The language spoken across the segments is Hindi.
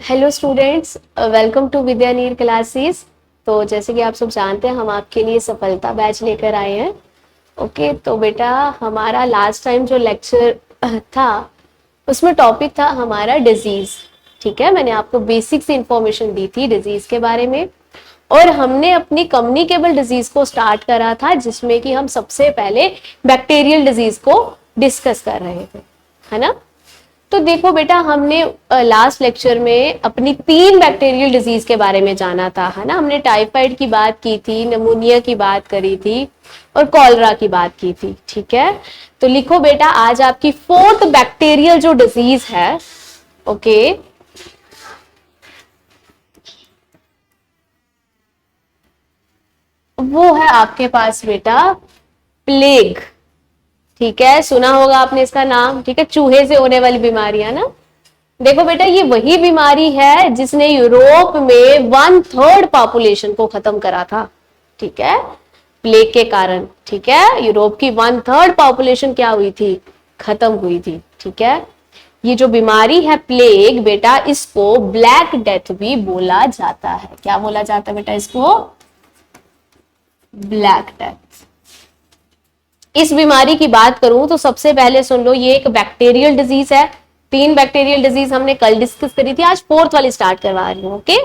Hello students, welcome to Vidyaneer classes. तो जैसे कि आप सब जानते हैं, हम आपके लिए सफलता बैच लेकर आए हैं। ओके, तो बेटा हमारा लास्ट टाइम जो लेक्चर था उसमें टॉपिक था हमारा डिजीज। ठीक है, मैंने आपको बेसिक सी इंफॉर्मेशन दी थी डिजीज के बारे में, और हमने अपनी कम्युनिकेबल डिजीज को स्टार्ट करा था, जिसमें कि हम सबसे पहले बैक्टीरियल डिजीज को डिस्कस कर रहे थे, है ना। तो देखो बेटा, हमने लास्ट लेक्चर में अपनी 3 बैक्टीरियल डिजीज के बारे में जाना था, है ना। हमने टाइफाइड की बात की थी, निमोनिया की बात करी थी और कॉलरा की बात की थी। ठीक है, तो लिखो बेटा, आज आपकी 4th बैक्टीरियल जो डिजीज है, ओके, वो है आपके पास बेटा प्लेग। ठीक है, सुना होगा आपने इसका नाम। ठीक है, चूहे से होने वाली बीमारी है ना। देखो बेटा, ये वही बीमारी है जिसने यूरोप में 1/3 पॉपुलेशन को खत्म करा था। ठीक है, प्लेग के कारण। ठीक है, यूरोप की 1/3 पॉपुलेशन क्या हुई थी, खत्म हुई थी। ठीक है, ये जो बीमारी है प्लेग बेटा, इसको ब्लैक डेथ भी बोला जाता है। क्या बोला जाता है बेटा इसको? Black death. इस बीमारी की बात करूं तो सबसे पहले सुन लो, ये एक बैक्टीरियल डिजीज है। 3 बैक्टीरियल डिजीज हमने कल डिस्कस करी थी, आज 4th वाली स्टार्ट करवा रही हूं। ओके,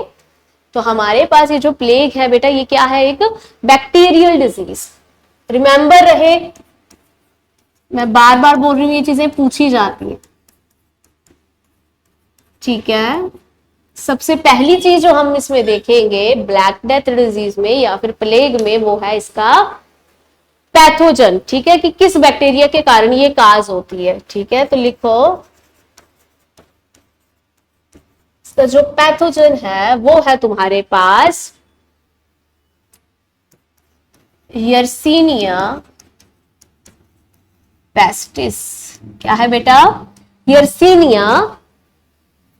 तो हमारे पास ये जो प्लेग है बेटा, ये क्या है? एक बैक्टीरियल डिजीज। रिमेंबर रहे, मैं बार बार बोल रही हूं, ये चीजें पूछी जाती हैं। ठीक है, सबसे पहली चीज जो हम इसमें देखेंगे ब्लैक डेथ डिजीज में या फिर प्लेग में, वो है इसका पैथोजन। ठीक है, कि किस बैक्टीरिया के कारण ये काज होती है। ठीक है, तो लिखो, इसका जो पैथोजन है वो है तुम्हारे पास यर्सीनिया पेस्टिस। क्या है बेटा? Yersinia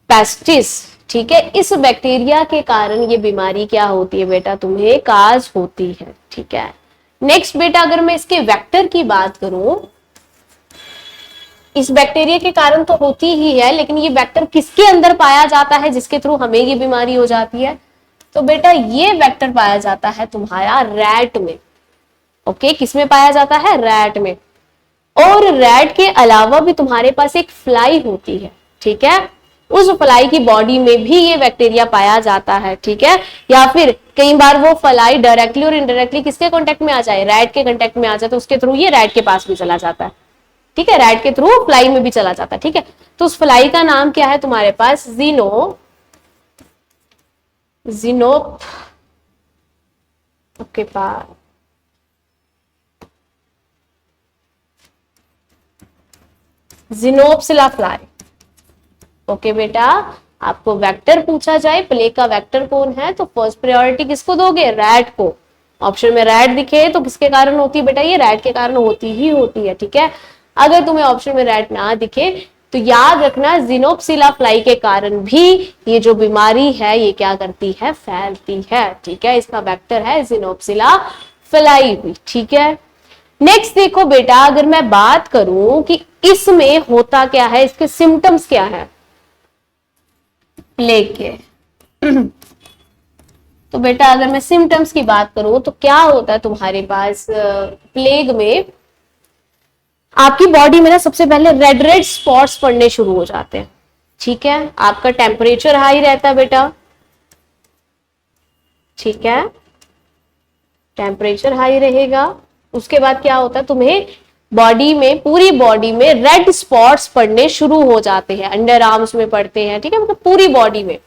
pestis. ठीक है, इस बैक्टीरिया के कारण ये बीमारी क्या होती है बेटा, तुम्हें काज होती है। ठीक है, नेक्स्ट बेटा, अगर मैं इसके वेक्टर की बात करूं, इस बैक्टीरिया के कारण तो होती ही है, लेकिन ये वेक्टर किसके अंदर पाया जाता है जिसके थ्रू हमें ये बीमारी हो जाती है? तो बेटा ये वेक्टर पाया जाता है तुम्हारा रैट में। ओके, किसमें पाया जाता है? रैट में। और रैट के अलावा भी तुम्हारे पास एक फ्लाई होती है। ठीक है, उस फ्लाई की बॉडी में भी ये बैक्टीरिया पाया जाता है। ठीक है, या फिर कई बार वो फ्लाई डायरेक्टली और इनडायरेक्टली किसके कांटेक्ट में आ जाए? रैट के कांटेक्ट में आ जाए, तो उसके थ्रू ये रैट के पास भी चला जाता है। ठीक है, रैट के थ्रू फ्लाई में भी चला जाता है। ठीक है, तो उस फ्लाई का नाम क्या है तुम्हारे पास? जिनोप के पास जिनोप्सिला फ्लाई। ओके बेटा, आपको वेक्टर पूछा जाए, प्लेग का वेक्टर कौन है, तो फर्स्ट प्रायोरिटी किसको दोगे? रैट को। ऑप्शन में रैट दिखे तो किसके कारण होती है बेटा? ये रैट के कारण होती ही होती है। ठीक है, अगर तुम्हें ऑप्शन में रैट ना दिखे तो याद रखना, जिनोप्सिला फ्लाई के कारण भी ये जो बीमारी है ये क्या करती है? फैलती है। ठीक है, इसका वेक्टर है जिनोप्सिला फ्लाई भी। ठीक है, नेक्स्ट देखो बेटा, अगर मैं बात करूं कि इसमें होता क्या है, इसके सिम्टम्स क्या है प्लेग के, तो बेटा अगर मैं सिम्टम्स की बात करूं तो क्या होता है तुम्हारे पास प्लेग में? आपकी बॉडी में ना सबसे पहले रेड रेड स्पॉट्स पड़ने शुरू हो जाते हैं। ठीक है, आपका टेम्परेचर हाई रहता है बेटा। ठीक है, टेम्परेचर हाई रहेगा। उसके बाद क्या होता है, तुम्हें बॉडी में, पूरी बॉडी में रेड स्पॉट्स पड़ने शुरू हो जाते हैं, अंडर आर्म्स में पड़ते हैं। ठीक है, मतलब पूरी बॉडी में।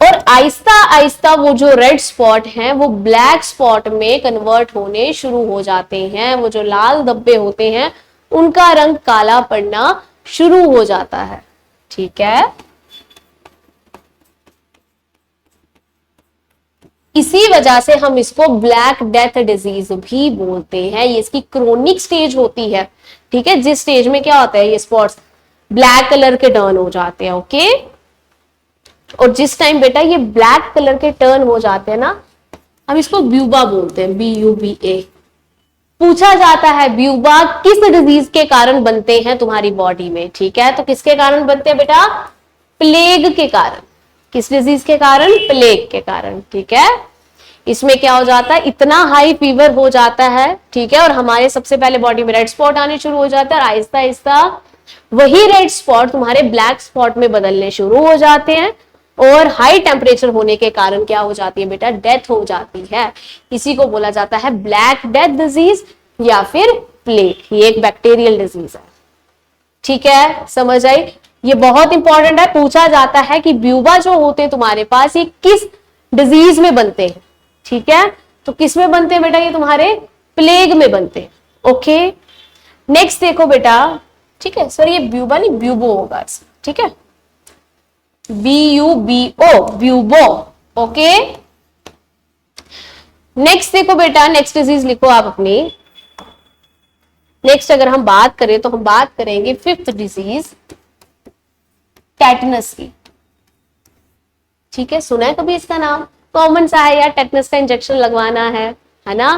और आहिस्ता आहिस्ता वो जो रेड स्पॉट हैं वो ब्लैक स्पॉट में कन्वर्ट होने शुरू हो जाते हैं। वो जो लाल धब्बे होते हैं उनका रंग काला पड़ना शुरू हो जाता है। ठीक है, इसी वजह से हम इसको ब्लैक डेथ डिजीज भी बोलते हैं। ये इसकी क्रोनिक स्टेज होती है। ठीक है, जिस स्टेज में क्या होता है, ये स्पॉट्स ब्लैक कलर के टर्न हो जाते हैं। ओके, और जिस टाइम बेटा ये ब्लैक कलर के टर्न हो जाते हैं ना, हम इसको ब्यूबा बोलते हैं, BUBA। पूछा जाता है ब्यूबा किस डिजीज के कारण बनते हैं तुम्हारी बॉडी में, ठीक है। तो किसके कारण बनते हैं बेटा? प्लेग के कारण। किस डिजीज के कारण? प्लेग के कारण, ठीक है। इसमें क्या हो जाता है, इतना हाई फीवर हो जाता है, ठीक है, और हमारे सबसे पहले बॉडी में रेड स्पॉट आने शुरू हो जाता है, और आहिस्ता आहिस्ता वही रेड स्पॉट तुम्हारे ब्लैक स्पॉट में बदलने शुरू हो जाते हैं, और हाई टेम्परेचर होने के कारण क्या हो जाती है बेटा? डेथ हो जाती है। इसी को बोला जाता है ब्लैक डेथ डिजीज या फिर प्लेग। ये एक बैक्टीरियल डिजीज है, ठीक है, समझ आई। ये बहुत इंपॉर्टेंट है, पूछा जाता है कि ब्यूबा जो होते हैं तुम्हारे पास ये किस डिजीज में बनते हैं, ठीक है। तो किस में बनते हैं बेटा? ये तुम्हारे प्लेग में बनते हैं। ओके, नेक्स्ट देखो बेटा, ठीक है सर, ये ब्यूबा नहीं ब्यूबो होगा, ठीक है, BUBO, ब्यूबो। ओके, नेक्स्ट देखो बेटा, नेक्स्ट डिजीज लिखो आप अपनी। नेक्स्ट अगर हम बात करें तो हम बात करेंगे फिफ्थ डिजीज, टेटनस की, ठीक है। सुना है कभी इसका नाम? कॉमन सा है यार, टेटनस का इंजेक्शन लगवाना है ना।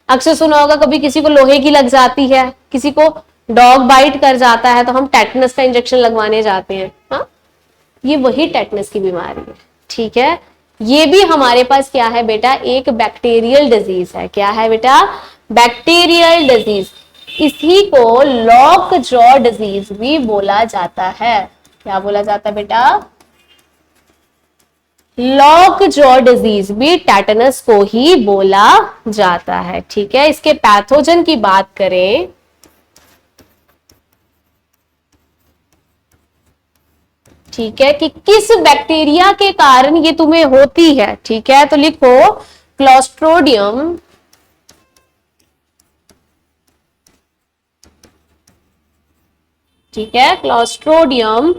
अक्सर सुना होगा कभी किसी को लोहे की लग जाती है, किसी को डॉग बाइट कर जाता है, तो हम टेटनस का इंजेक्शन लगवाने जाते हैं। हाँ, ये वही टेटनस की बीमारी है, ठीक है। ये भी हमारे पास क्या है बेटा? एक बैक्टीरियल डिजीज है। क्या है बेटा? Bacterial disease. इसी को लॉक जॉ डिजीज भी बोला जाता है। क्या बोला जाता है बेटा? लॉक जॉ डिजीज भी टेटनस को ही बोला जाता है, ठीक है। इसके पैथोजन की बात करें, ठीक है, कि किस बैक्टीरिया के कारण ये तुम्हें होती है, ठीक है। तो लिखो क्लोस्ट्रोडियम ठीक है, क्लोस्ट्रोडियम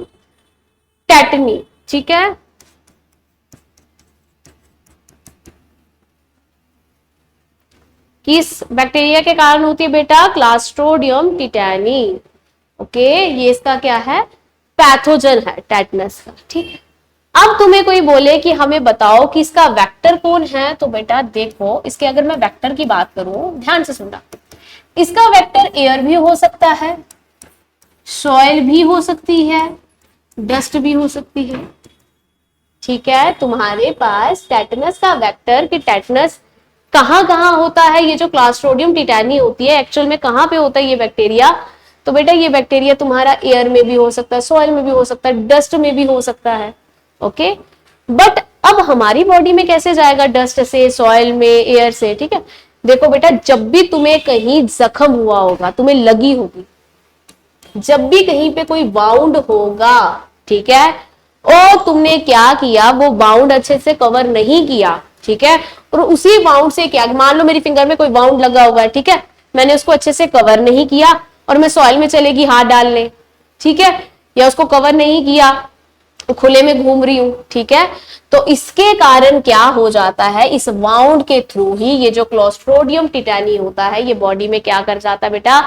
टेटनी, ठीक है। किस बैक्टीरिया के कारण होती है बेटा? क्लोस्ट्रोडियम टिटैनी। ओके, ये इसका क्या है? पैथोजन है टेटनस का, ठीक है। अब तुम्हें कोई बोले कि हमें बताओ कि इसका वेक्टर कौन है, तो बेटा देखो, इसके अगर मैं वेक्टर की बात करूं, ध्यान से सुनना, इसका वेक्टर एयर भी हो सकता है, सॉइल भी हो सकती है, डस्ट भी हो सकती है, ठीक है। तुम्हारे पास टेटनस का वेक्टर, कि टेटनस कहां कहां होता है, ये जो क्लोस्ट्रोडियम टिटैनी होती है एक्चुअल में कहां पे होता है ये बैक्टीरिया? तो बेटा ये बैक्टीरिया तुम्हारा एयर में भी हो सकता है, सॉइल में भी हो सकता है, डस्ट में भी हो सकता है। ओके, बट अब हमारी बॉडी में कैसे जाएगा? डस्ट से, सॉइल में, एयर से, ठीक है। देखो बेटा, जब भी तुम्हें कहीं जख्म हुआ होगा, तुम्हें लगी होगी, जब भी कहीं पे कोई बाउंड होगा, ठीक है, और तुमने क्या किया, वो बाउंड अच्छे से कवर नहीं किया, ठीक है, और उसी बाउंड से क्या, मान लो मेरी फिंगर में कोई बाउंड लगा हुआ है, ठीक है, मैंने उसको अच्छे से कवर नहीं किया और मैं सॉइल में चलेगी हाथ डालने, ठीक है, या उसको कवर नहीं किया, खुले में घूम रही हूं, ठीक है, तो इसके कारण क्या हो जाता है? इस बाउंड के थ्रू ही ये जो क्लोस्ट्रोडियम टिटैनी होता है, ये बॉडी में क्या कर जाता है बेटा?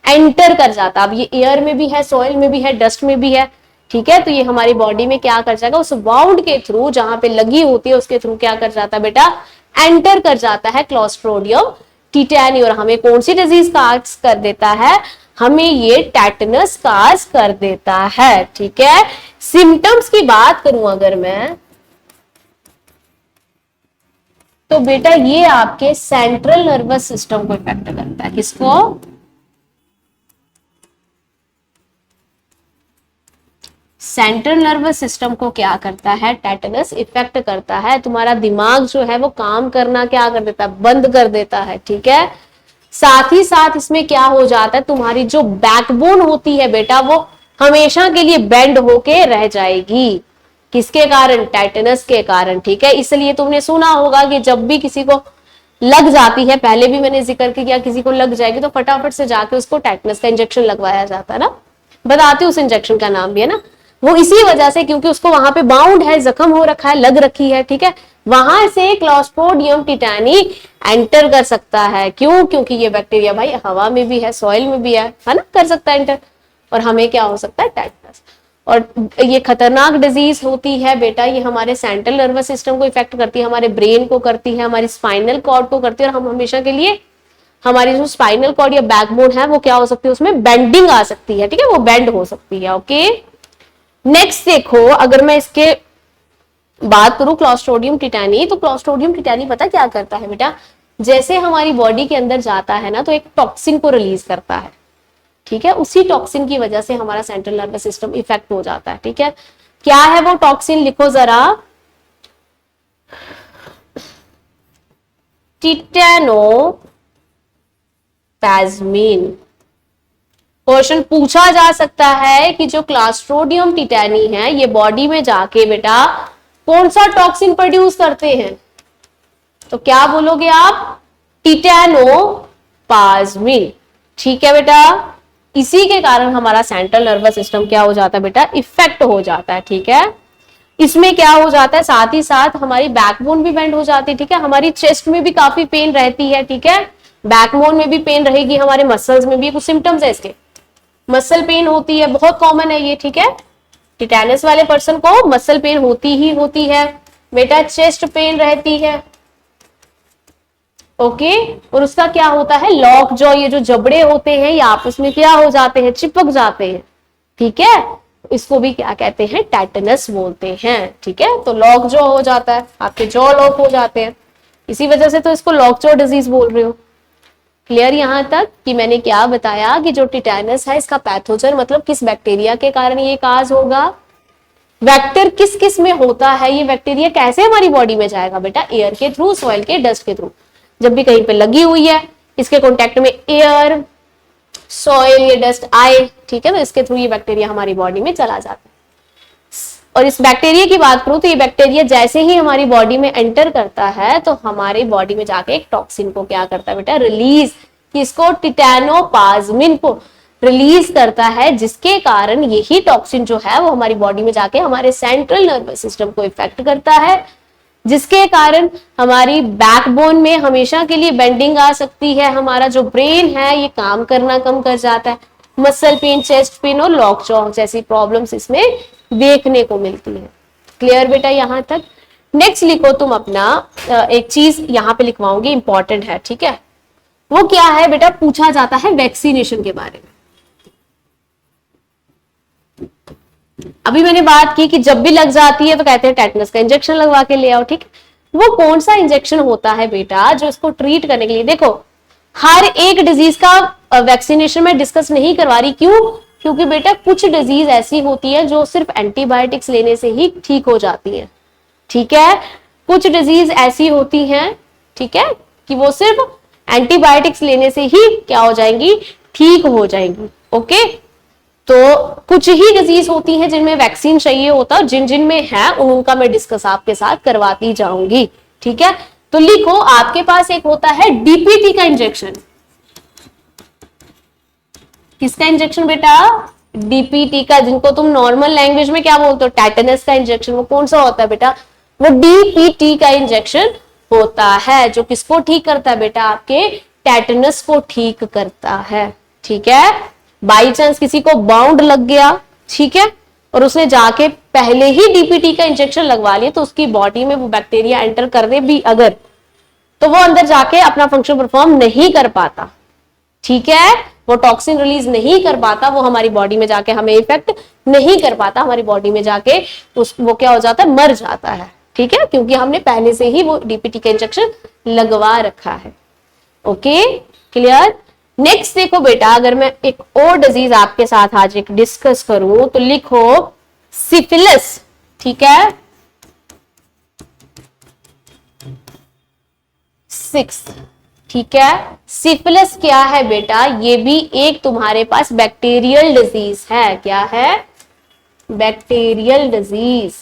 एंटर कर जाता। अब ये एयर में भी है, सॉइल में भी है, डस्ट में भी है, ठीक है, तो ये हमारी बॉडी में क्या कर जाएगा? उस बाउंड के थ्रू, जहां पे लगी होती है उसके थ्रू क्या कर जाता है बेटा? एंटर कर जाता है क्लोस्ट्रोडियम टिटैनी, और हमें कौन सी डिजीज काज कर देता है? हमें ये टेटनस काज कर देता है, ठीक है। सिम्टम्स की बात करूं अगर मैं, तो बेटा ये आपके सेंट्रल नर्वस सिस्टम को इफेक्ट करता है। किसको? सेंट्रल नर्वस सिस्टम को क्या करता है? टेटनस इफेक्ट करता है। तुम्हारा दिमाग जो है वो काम करना क्या कर देता है? बंद कर देता है, ठीक है। साथ ही साथ इसमें क्या हो जाता है? तुम्हारी जो बैकबोन होती है बेटा, वो हमेशा के लिए बेंड होके रह जाएगी। किसके कारण? टेटनस के कारण, ठीक है। इसलिए तुमने सुना होगा कि जब भी किसी को लग जाती है, पहले भी मैंने जिक्र किया, किसी को लग जाएगी तो फटाफट से जाके उसको टेटनस का इंजेक्शन लगवाया जाता है ना। बताती हूँ उस इंजेक्शन का नाम भी, है ना। वो इसी वजह से, क्योंकि उसको वहां पे बाउंड है, जख्म हो रखा है, लग रखी है, ठीक है, वहां से क्लोस्ट्रोडियम टिटैनी एंटर कर सकता है। क्यों? क्योंकि ये बैक्टीरिया भाई हवा में भी है, सॉइल में भी है ना, कर सकता है एंटर, और हमें क्या हो सकता है? टेटनस। और ये खतरनाक डिजीज होती है बेटा, ये हमारे सेंट्रल नर्वस सिस्टम को इफेक्ट करती है, हमारे ब्रेन को करती है, हमारी स्पाइनल कॉर्ड को करती है, और हम हमेशा के लिए हमारी जो स्पाइनल कॉर्ड या बैकबोन है वो क्या हो सकती है, उसमें बेंडिंग आ सकती है, ठीक है, वो बेंड हो सकती है। ओके, नेक्स्ट देखो, अगर मैं इसके बात करूं क्लॉस्ट्रोडियम टिटानी, तो क्लॉस्ट्रोडियम टिटानी पता क्या करता है बेटा, जैसे हमारी बॉडी के अंदर जाता है ना तो एक टॉक्सिन को रिलीज करता है, ठीक है, उसी टॉक्सिन की वजह से हमारा सेंट्रल नर्वस सिस्टम इफेक्ट हो जाता है। ठीक है, क्या है वो टॉक्सिन, लिखो जरा, टिटेनोपैजमीन। क्वेश्चन पूछा जा सकता है कि जो क्लास्ट्रोडियम टिटानी है ये बॉडी में जाके बेटा कौन सा टॉक्सिन प्रोड्यूस करते हैं, तो क्या बोलोगे आप, टिटेनोपाजमीन। ठीक है बेटा, इसी के कारण हमारा सेंट्रल नर्वस सिस्टम क्या हो जाता है बेटा, इफेक्ट हो जाता है। ठीक है, इसमें क्या हो जाता है, साथ ही साथ हमारी बैकबोन भी बेंड हो जाती है। ठीक है, हमारी चेस्ट में भी काफी पेन रहती है। ठीक है, बैकबोन में भी पेन रहेगी, हमारे मसल्स में भी कुछ सिम्टम्स है इसके, मसल पेन होती है, बहुत कॉमन है ये। ठीक है, टिटेनस वाले पर्सन को मसल पेन होती ही होती है बेटा, चेस्ट पेन रहती है। ओके, और उसका क्या होता है, लॉक जॉ, ये जो जबड़े होते हैं ये आपस में क्या हो जाते हैं, चिपक जाते हैं। ठीक है, इसको भी क्या कहते हैं, टेटनस बोलते हैं। ठीक है, तो लॉक जॉ हो जाता है, आपके जॉ लॉक हो जाते हैं, इसी वजह से तो इसको लॉक जॉ डिजीज बोल रहे हो। क्लियर यहां तक कि मैंने क्या बताया कि जो टिटेनस है इसका पैथोजन मतलब किस बैक्टीरिया के कारण ये काज होगा, वेक्टर किस किस में होता है, ये बैक्टीरिया कैसे हमारी बॉडी में जाएगा बेटा, एयर के थ्रू, सॉइल के, डस्ट के थ्रू। जब भी कहीं पे लगी हुई है, इसके कॉन्टेक्ट में एयर, सॉइल या डस्ट आए, ठीक है, तो इसके थ्रू ये बैक्टीरिया हमारी बॉडी में चला जाता है। और इस बैक्टीरिया की बात करूं तो ये बैक्टीरिया जैसे ही हमारी बॉडी में एंटर करता है तो हमारी बॉडी में जाके एक टॉक्सिन को क्या करता है बेटा, रिलीज, किसको, टिटेनोपाजमीन को रिलीज करता है, जिसके कारण यही टॉक्सिन जो है वो हमारी बॉडी में जाके हमारे सेंट्रल नर्वस सिस्टम को इफेक्ट करता है, जिसके कारण हमारी बैकबोन में हमेशा के लिए बेंडिंग आ सकती है, हमारा जो ब्रेन है ये काम करना कम कर जाता है, मसल पेन, चेस्ट पेन और लॉक जॉ जैसी प्रॉब्लम्स इसमें देखने को मिलती है। क्लियर बेटा यहां तक। नेक्स्ट लिखो तुम अपना, एक चीज यहां पे लिखवाऊंगी, इंपॉर्टेंट है। ठीक है, वो क्या है बेटा, पूछा जाता है वैक्सीनेशन के बारे में। अभी मैंने बात की कि जब भी लग जाती है तो कहते हैं टेटनस का इंजेक्शन लगवा के ले आओ। ठीक, वो कौन सा इंजेक्शन होता है बेटा जो इसको ट्रीट करने के लिए, देखो हर एक डिजीज का वैक्सीनेशन में डिस्कस नहीं करवा रही, क्यों, क्योंकि बेटा कुछ डिजीज ऐसी होती है जो सिर्फ एंटीबायोटिक्स लेने से ही ठीक हो जाती है। ठीक है, कुछ डिजीज ऐसी होती हैं, ठीक है, कि वो सिर्फ एंटीबायोटिक्स लेने से ही क्या हो जाएंगी, ठीक हो जाएंगी। ओके, तो कुछ ही डिजीज होती हैं जिनमें वैक्सीन चाहिए होता है, जिन जिन में है उनका मैं डिस्कस आपके साथ करवाती जाऊंगी। ठीक है, तो लिखो, आपके पास एक होता है डीपीटी का इंजेक्शन। किसका इंजेक्शन बेटा, डीपीटी का, जिनको तुम नॉर्मल लैंग्वेज में क्या बोलते हो, टेटनस का इंजेक्शन। वो कौन सा होता है बेटा, वो डीपीटी का इंजेक्शन होता है, जो किसको ठीक करता है बेटा, आपके टेटनस को ठीक करता है। ठीक है, बाई चांस किसी को बाउंड लग गया, ठीक है, और उसने जाके पहले ही डीपीटी का इंजेक्शन लगवा लिया, तो उसकी बॉडी में वो बैक्टीरिया एंटर कर दे भी अगर, तो वो अंदर जाके अपना फंक्शन परफॉर्म नहीं कर पाता। ठीक है, वो टॉक्सिन रिलीज नहीं कर पाता, वो हमारी बॉडी में जाके हमें इफेक्ट नहीं कर पाता, हमारी बॉडी में जाके वो क्या हो जाता है, मर जाता है। ठीक है, क्योंकि हमने पहले से ही वो डीपीटी का इंजेक्शन लगवा रखा है। Okay, clear. नेक्स्ट देखो बेटा, अगर मैं एक और डिजीज आपके साथ आज एक डिस्कस करूं तो लिखो सिफिलिस। ठीक है, 6। ठीक है, सिफिलिस क्या है बेटा, ये भी एक तुम्हारे पास बैक्टीरियल डिजीज है। क्या है, बैक्टीरियल डिजीज।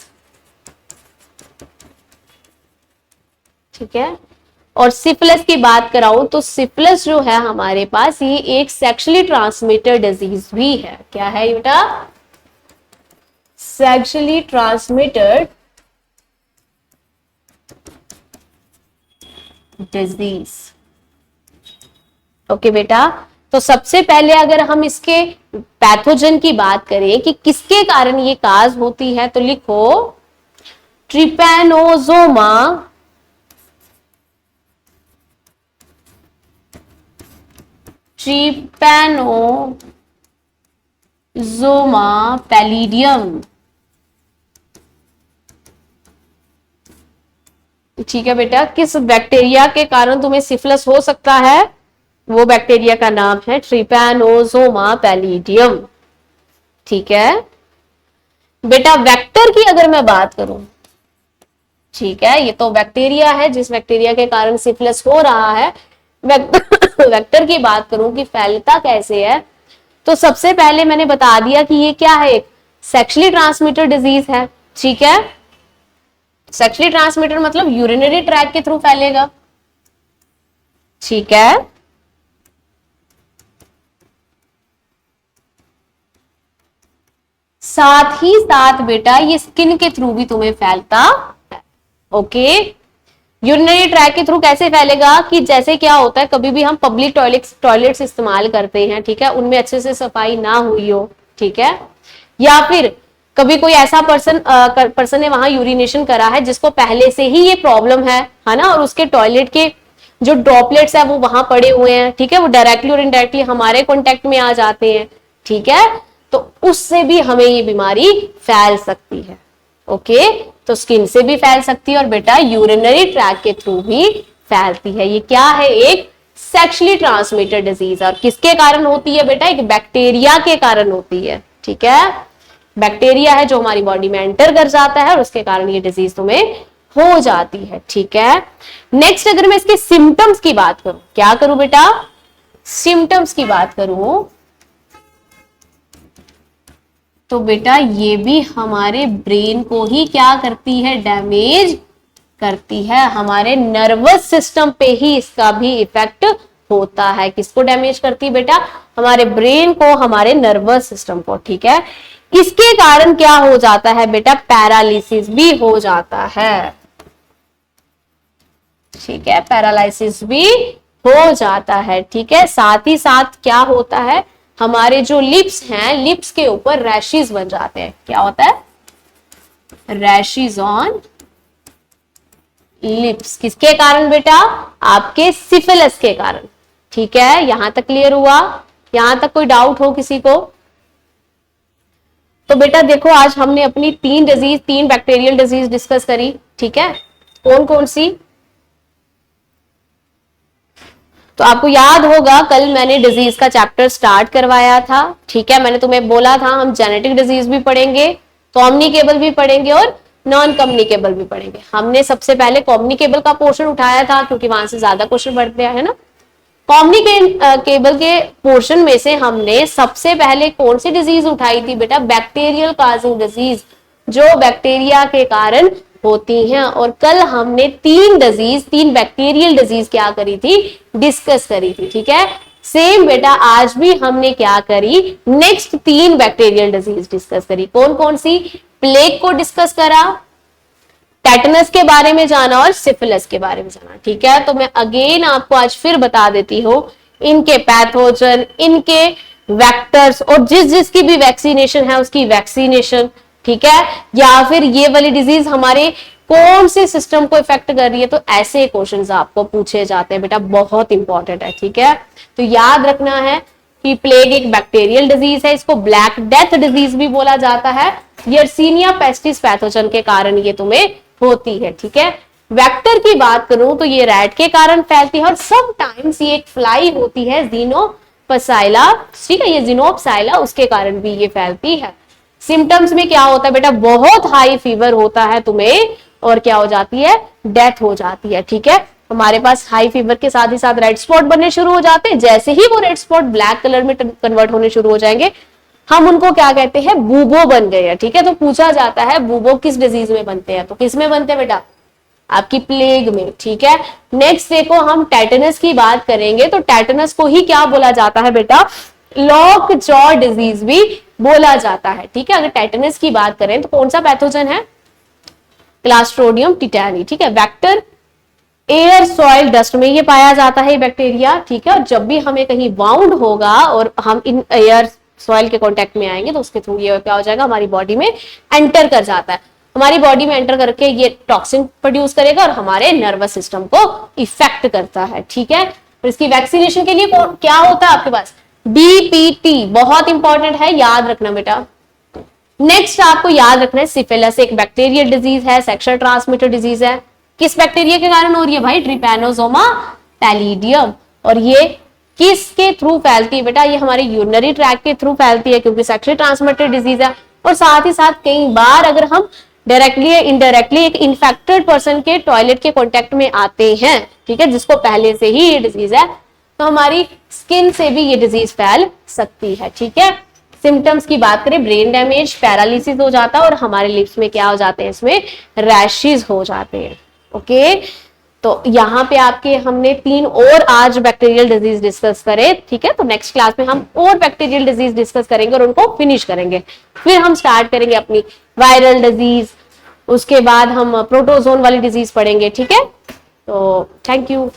ठीक है, और सिफिलिस की बात कराऊं तो सिफिलिस जो है हमारे पास ये एक सेक्सुअली ट्रांसमिटेड डिजीज भी है। क्या है बेटा, सेक्सुअली ट्रांसमिटेड डिजीज। ओके बेटा, तो सबसे पहले अगर हम इसके पैथोजन की बात करें कि किसके कारण ये काज होती है, तो लिखो ट्रिपैनोसोमा ट्रिपैनोसोमा पैलिडियम। ठीक है बेटा, किस बैक्टीरिया के कारण तुम्हें सिफिलिस हो सकता है? वो बैक्टीरिया का नाम है ट्रिपैनोसोमा पैलिडियम। ठीक है बेटा, वेक्टर की अगर मैं बात करूं, ठीक है, ये तो बैक्टीरिया है जिस बैक्टीरिया के कारण सिफिलिस हो रहा है। वेक्टर की बात करूं कि फैलता कैसे है, तो सबसे पहले मैंने बता दिया कि ये क्या है, एक सेक्सुअली ट्रांसमिटेड डिजीज है। ठीक है, सेक्सुअली ट्रांसमिटेड मतलब यूरिनरी ट्रैक के थ्रू फैलेगा। ठीक है, साथ ही साथ बेटा ये स्किन के थ्रू भी तुम्हें फैलता है। ओके, यूरिनरी ट्रैक के थ्रू कैसे फैलेगा कि जैसे क्या होता है, कभी भी हम पब्लिक टॉयलेट्स इस्तेमाल करते हैं, ठीक है, उनमें अच्छे से सफाई ना हुई हो, ठीक है, या फिर कभी कोई ऐसा पर्सन ने वहां यूरिनेशन करा है जिसको पहले से ही ये प्रॉब्लम है ना, और उसके टॉयलेट के जो ड्रॉपलेट्स है वो वहां पड़े हुए हैं, ठीक है, वो डायरेक्टली और इनडायरेक्टली हमारे कॉन्टेक्ट में आ जाते हैं। ठीक है, तो उससे भी हमें ये बीमारी फैल सकती है। ओके, तो स्किन से भी फैल सकती है और बेटा यूरिनरी ट्रैक के थ्रू भी फैलती है। ये क्या है, एक सेक्सुअली ट्रांसमिटेड डिजीज। और किसके कारण होती है बेटा, एक बैक्टीरिया के कारण होती है। ठीक है, बैक्टीरिया है जो हमारी बॉडी में एंटर कर जाता है और उसके कारण ये डिजीज तुम्हें हो जाती है। ठीक है, नेक्स्ट अगर मैं इसके सिम्टम्स की बात करूं, क्या करूं बेटा, सिम्टम्स की बात करूं, तो बेटा ये भी हमारे ब्रेन को ही क्या करती है, डैमेज करती है। हमारे नर्वस सिस्टम पे ही इसका भी इफेक्ट होता है। किसको डैमेज करती है बेटा, हमारे ब्रेन को, हमारे नर्वस सिस्टम को। ठीक है, इसके कारण क्या हो जाता है बेटा, पैरालिसिस भी हो जाता है। ठीक है, पैरालिसिस भी हो जाता है। ठीक है, साथ ही साथ क्या होता है, हमारे जो लिप्स हैं, लिप्स के ऊपर रैशेस बन जाते हैं। क्या होता है, रैशेस ऑन लिप्स। किसके कारण बेटा, आपके सिफिलिस के कारण। ठीक है, यहां तक क्लियर हुआ? यहां तक कोई डाउट हो किसी को? तो बेटा देखो, आज हमने अपनी तीन बैक्टीरियल डिजीज डिस्कस करी। ठीक है, कौन कौन सी? तो आपको याद होगा कल मैंने डिजीज का चैप्टर स्टार्ट करवाया था। ठीक है, मैंने तुम्हें बोला था हम जेनेटिक डिजीज भी पढ़ेंगे, कम्युनिकेबल भी पढ़ेंगे और नॉन कम्युनिकेबल भी पढ़ेंगे। हमने सबसे पहले कम्युनिकेबल का पोर्शन उठाया था क्योंकि वहां से ज्यादा क्वेश्चन बढ़ते हैं ना। कम्युनिकेबल के पोर्शन में से हमने सबसे पहले कौन सी डिजीज उठाई थी बेटा, बैक्टीरियल काजिंग डिजीज, जो बैक्टीरिया के कारण होती हैं। और कल हमने तीन बैक्टीरियल डिजीज क्या करी थी, डिस्कस करी थी। ठीक है, सेम बेटा आज भी हमने क्या करी, नेक्स्ट तीन बैक्टीरियल डिजीज डिस्कस करी। कौन कौन सी? प्लेग को डिस्कस करा, टेटनस के बारे में जाना और सिफिलिस के बारे में जाना। ठीक है, तो मैं अगेन आपको आज फिर बता देती हूं इनके पैथोजन, इनके वेक्टर्स और जिसकी भी वैक्सीनेशन है उसकी वैक्सीनेशन। ठीक है, या फिर ये वाली डिजीज हमारे कौन से सिस्टम को इफेक्ट कर रही है, तो ऐसे क्वेश्चंस आपको पूछे जाते हैं बेटा, बहुत इंपॉर्टेंट है। ठीक है, तो याद रखना है कि प्लेग एक बैक्टीरियल डिजीज है, इसको ब्लैक डेथ डिजीज भी बोला जाता है। यर्सीनिया पेस्टिस पैथोजन के कारण ये तुम्हें होती है। ठीक है, वेक्टर की बात करूं तो ये रैट के कारण फैलती है और समटाइम्स ये एक फ्लाई होती है ज़ीनोपसाइला। ठीक है, ये ज़ीनोपसाइला, उसके कारण भी ये फैलती है। सिम्टम्स में क्या होता है बेटा, बहुत हाई फीवर होता है तुम्हें और क्या हो जाती है, डेथ हो जाती है। ठीक है, हमारे पास हाई फीवर के साथ ही साथ रेड स्पॉट बनने शुरू हो जाते हैं। जैसे ही वो रेड स्पॉट ब्लैक कलर में कन्वर्ट होने शुरू हो जाएंगे, हम उनको क्या कहते हैं, बूबो बन गए हैं। ठीक है, तो पूछा जाता है बूबो किस डिजीज में बनते हैं, तो किस में बनते हैं बेटा, आपकी प्लेग में। ठीक है, नेक्स्ट देखो हम टेटनस की बात करेंगे, तो टेटनस को ही क्या बोला जाता है बेटा, लॉक जॉ डिजीज भी बोला जाता है। ठीक है, अगर टेटनस की बात करें तो कौन सा पैथोजन है, क्लास्ट्रोडियम टिटैनी। ठीक है, वेक्टर एयर सॉइल डस्ट में ये पाया जाता है बैक्टीरिया। ठीक है, और जब भी हमें कहीं वाउंड होगा और हम इन एयर सॉइल के कांटेक्ट में आएंगे तो उसके थ्रू ये क्या हो जाएगा, हमारी बॉडी में एंटर कर जाता है। हमारी बॉडी में एंटर करके ये टॉक्सिन प्रोड्यूस करेगा और हमारे नर्वस सिस्टम को इफेक्ट करता है। ठीक है, तो इसकी वैक्सीनेशन के लिए क्या होता है आपके पास, बीपीटी, बहुत इंपॉर्टेंट है, याद रखना बेटा। नेक्स्ट आपको याद रखना है सिफिलिस एक बैक्टीरियल डिजीज है, सेक्सुअल ट्रांसमिटेड डिजीज है। किस बैक्टीरिया के कारण हो रही है भाई, ट्रिपैनोसोमा पैलिडियम। और ये किसके थ्रू फैलती है बेटा, ये हमारे यूरिनरी ट्रैक के थ्रू फैलती है क्योंकि सेक्सुअली ट्रांसमिटेड डिजीज है। और साथ ही साथ कई बार अगर हम डायरेक्टली या इनडायरेक्टली एक इन्फेक्टेड पर्सन के टॉयलेट के कांटेक्ट में आते हैं, ठीक है, जिसको पहले से ही ये डिजीज है, तो हमारी स्किन से भी ये डिजीज फैल सकती है, ठीक है। सिम्टम्स की बात करें, ब्रेन डैमेज, पैरालिसिस हो जाता है और हमारे लिप्स में क्या हो जाते हैं, इसमें रैशेज हो जाते हैं। ओके, तो यहाँ पे आपके हमने 3 और आज बैक्टीरियल डिजीज डिस्कस करे, ठीक है। तो नेक्स्ट क्लास में हम और बैक्टीरियल डिजीज डिस्कस करेंगे और उनको फिनिश करेंगे। फिर हम स्टार्ट करेंगे अपनी वायरल डिजीज, उसके बाद हम प्रोटोजोन वाली डिजीज पढ़ेंगे, ठीक है। तो थैंक यू।